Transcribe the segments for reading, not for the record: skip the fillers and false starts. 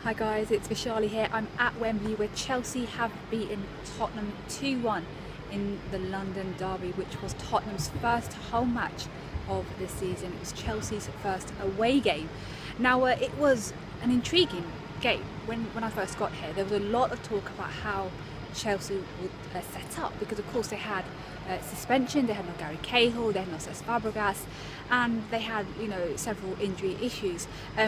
Hi guys, it's Vishali here. I'm at Wembley where Chelsea have beaten Tottenham 2-1 in the London derby, which was Tottenham's first home match of the season. It was Chelsea's first away game. Now it was an intriguing game. When I first got here, there was a lot of talk about how Chelsea would set up, because of course they had suspension, they had no Gary Cahill, they had no Cesc Fabregas, and they had several injury issues.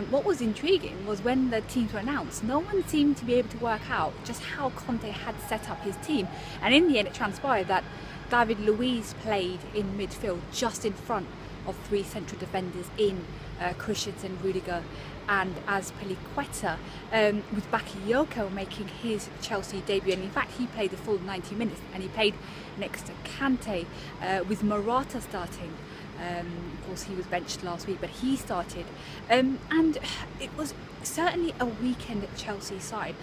What was intriguing was when the teams were announced, no one seemed to be able to work out just how Conte had set up his team, and in the end it transpired that David Luiz played in midfield just in front of three central defenders in Christensen, Rudiger and Azpilicueta, with Bakayoko making his Chelsea debut, and in fact he played the full 90 minutes and he played next to Conte, with Morata starting. Of course he was benched last week, but he started, and it was certainly a weekend at Chelsea side.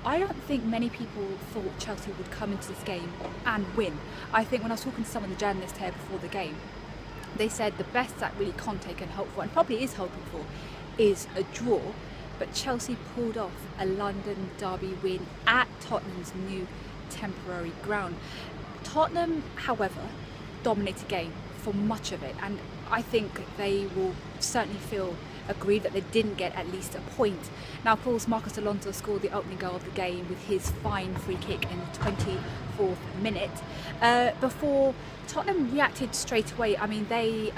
I don't think many people thought Chelsea would come into this game and win. I think when I was talking to some of the journalists here before the game, they said the best that really Conte can hope for, and probably is hoping for, is a draw. But Chelsea pulled off a London derby win at Tottenham's new temporary ground. Tottenham, however, dominated the game for much of it, and I think they will certainly feel aggrieved that they didn't get at least a point. Now, of course, Marcos Alonso scored the opening goal of the game with his fine free kick in the 24th minute. Before Tottenham reacted straight away. I mean, they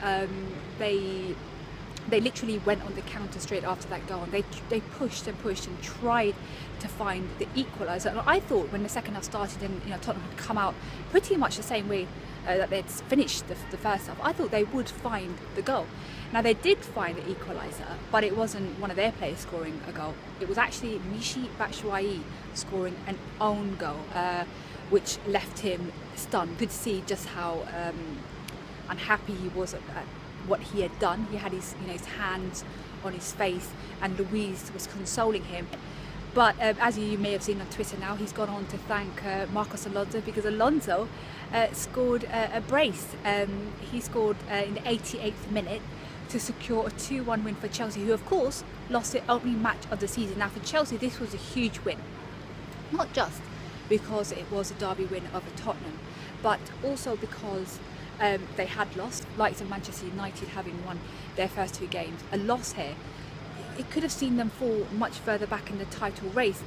literally went on the counter straight after that goal, and they pushed and pushed and tried to find the equaliser. And I thought when the second half started and Tottenham had come out pretty much the same way that they'd finished the first half, I thought they would find the goal. Now they did find the equaliser, but it wasn't one of their players scoring a goal. It was actually Michy Batshuayi scoring an own goal, which left him stunned. Good to see just how unhappy he was at what he had done. He had his hands on his face, and Luiz was consoling him. But as you may have seen on Twitter now, he's gone on to thank Marcos Alonso, because Alonso scored a brace. He scored in the 88th minute to secure a 2-1 win for Chelsea, who of course lost their opening match of the season. Now for Chelsea this was a huge win, not just because it was a derby win over Tottenham, but also because they had lost, likes of Manchester United having won their first two games. A loss here, it could have seen them fall much further back in the title race.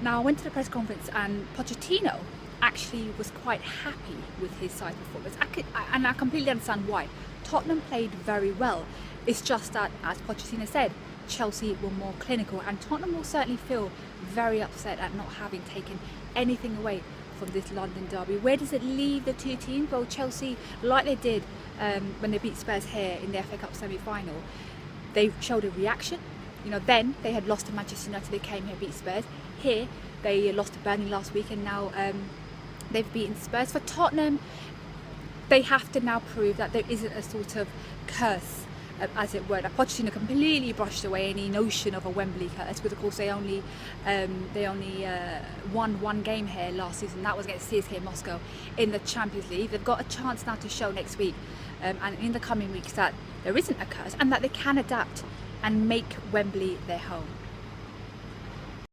Now I went to the press conference and Pochettino actually was quite happy with his side performance, and I completely understand why. Tottenham played very well. It's just that, as Pochettino said, Chelsea were more clinical, and Tottenham will certainly feel very upset at not having taken anything away from this London derby. Where does it leave the two teams? Well, Chelsea, like they did when they beat Spurs here in the FA Cup semi-final, they showed a reaction. Then they had lost to Manchester United, they came here, beat Spurs. Here they lost to Burnley last week, and now they've beaten Spurs. For Tottenham, they have to now prove that there isn't a sort of curse, as it were. Now, Pochettino completely brushed away any notion of a Wembley curse, because of course they only won one game here last season. That was against CSKA Moscow in the Champions League. They've got a chance now to show next week and in the coming weeks that there isn't a curse, and that they can adapt and make Wembley their home.